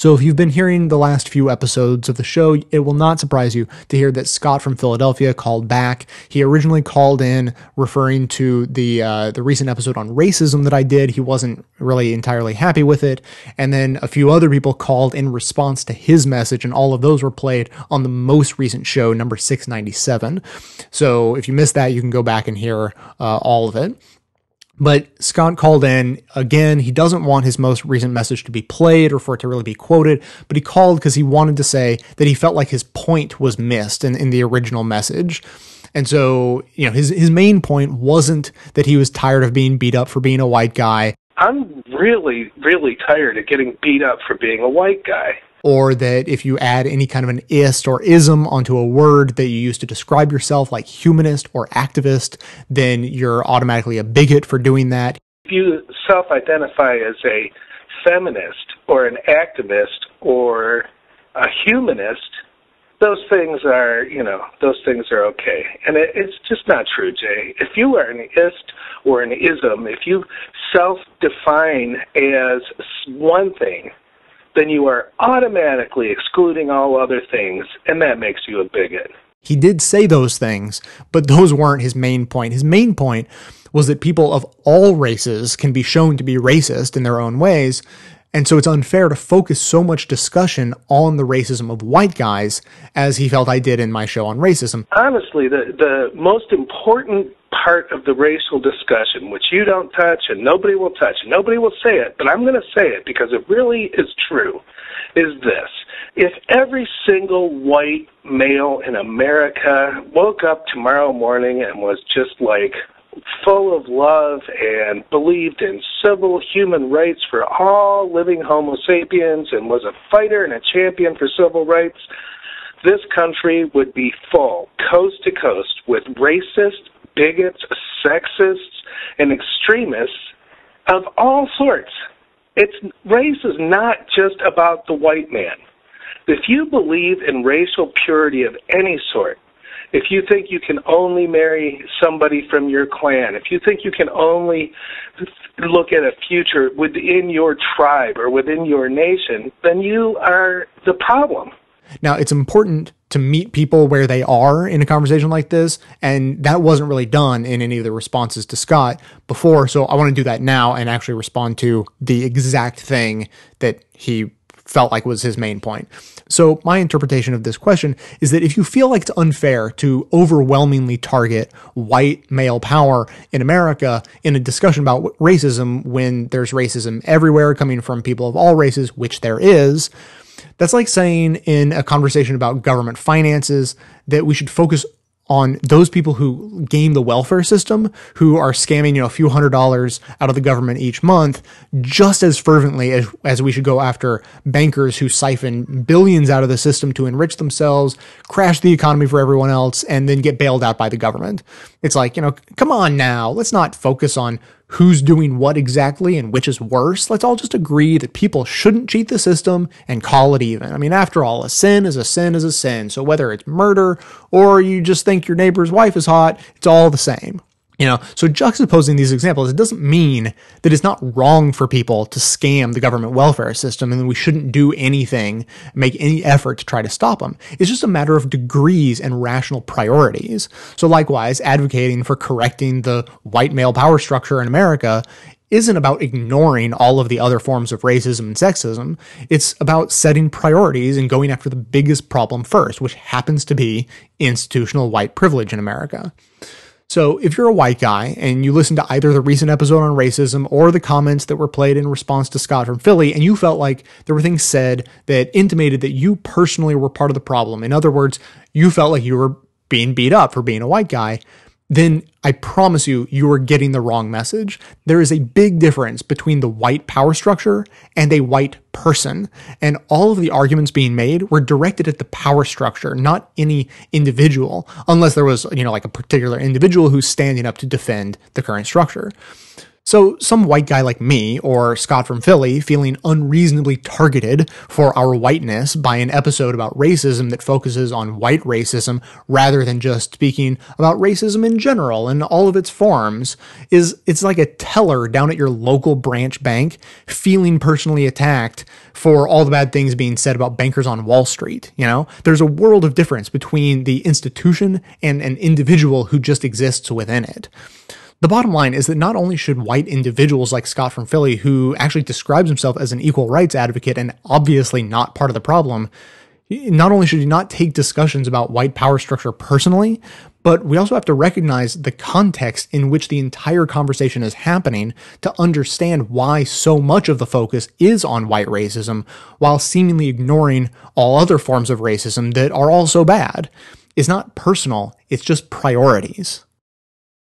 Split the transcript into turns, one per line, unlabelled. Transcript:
So if you've been hearing the last few episodes of the show, it will not surprise you to hear that Scott from Philadelphia called back. He originally called in referring to the recent episode on racism that I did. He wasn't really entirely happy with it. And then a few other people called in response to his message, and all of those were played on the most recent show, number 697. So if you missed that, you can go back and hear all of it. But Scott called in again. He doesn't want his most recent message to be played or for it to really be quoted, but he called because he wanted to say that he felt like his point was missed in the original message. And so, his main point wasn't that he was tired of being beat up for being a white guy.
I'm really, really tired of getting beat up for being a white guy.
Or that if you add any kind of an ist or ism onto a word that you use to describe yourself, like humanist or activist, then you're automatically a bigot for doing that.
If you self-identify as a feminist or an activist or a humanist, those things are okay. And it's just not true, Jay. If you are an ist or an ism, if you self-define as one thing, then you are automatically excluding all other things, and that makes you a bigot.
He did say those things, but those weren't his main point. His main point was that people of all races can be shown to be racist in their own ways, and so it's unfair to focus so much discussion on the racism of white guys, as he felt I did in my show on racism.
Honestly, the most important part of the racial discussion, which you don't touch and nobody will touch, and nobody will say it, but I'm going to say it because it really is true, is this. If every single white male in America woke up tomorrow morning and was just like full of love and believed in civil human rights for all living Homo sapiens and was a fighter and a champion for civil rights, this country would be full, coast to coast, with racists, bigots, sexists, and extremists of all sorts. Race is not just about the white man. If you believe in racial purity of any sort, if you think you can only marry somebody from your clan, if you think you can only look at a future within your tribe or within your nation, then you are the problem.
Now, it's important to meet people where they are in a conversation like this, and that wasn't really done in any of the responses to Scott before, so I want to do that now and actually respond to the exact thing that he felt like was his main point. So my interpretation of this question is that if you feel like it's unfair to overwhelmingly target white male power in America in a discussion about racism when there's racism everywhere coming from people of all races, which there is, that's like saying in a conversation about government finances that we should focus on those people who game the welfare system, who are scamming, a few $100s out of the government each month, just as fervently as we should go after bankers who siphon billions out of the system to enrich themselves, crash the economy for everyone else, and then get bailed out by the government. It's like, come on now, let's not focus on who's doing what exactly and which is worse. Let's all just agree that people shouldn't cheat the system and call it even. I mean, after all, a sin is a sin is a sin. So whether it's murder or you just think your neighbor's wife is hot, it's all the same. So juxtaposing these examples, it doesn't mean that it's not wrong for people to scam the government welfare system and we shouldn't do anything, make any effort to try to stop them. It's just a matter of degrees and rational priorities. So likewise, advocating for correcting the white male power structure in America isn't about ignoring all of the other forms of racism and sexism. It's about setting priorities and going after the biggest problem first, which happens to be institutional white privilege in America. So if you're a white guy and you listen to either the recent episode on racism or the comments that were played in response to Scott from Philly, and you felt like there were things said that intimated that you personally were part of the problem, in other words, you felt like you were being beat up for being a white guy, then I promise you, you are getting the wrong message. There is a big difference between the white power structure and a white person. And all of the arguments being made were directed at the power structure, not any individual, unless there was, like a particular individual who's standing up to defend the current structure. So some white guy like me, or Scott from Philly, feeling unreasonably targeted for our whiteness by an episode about racism that focuses on white racism rather than just speaking about racism in general and all of its forms, it's like a teller down at your local branch bank feeling personally attacked for all the bad things being said about bankers on Wall Street. You know, there's a world of difference between the institution and an individual who just exists within it. The bottom line is that not only should white individuals like Scott from Philly, who actually describes himself as an equal rights advocate and obviously not part of the problem, not only should he not take discussions about white power structure personally, but we also have to recognize the context in which the entire conversation is happening to understand why so much of the focus is on white racism while seemingly ignoring all other forms of racism that are also bad. It's not personal, it's just priorities.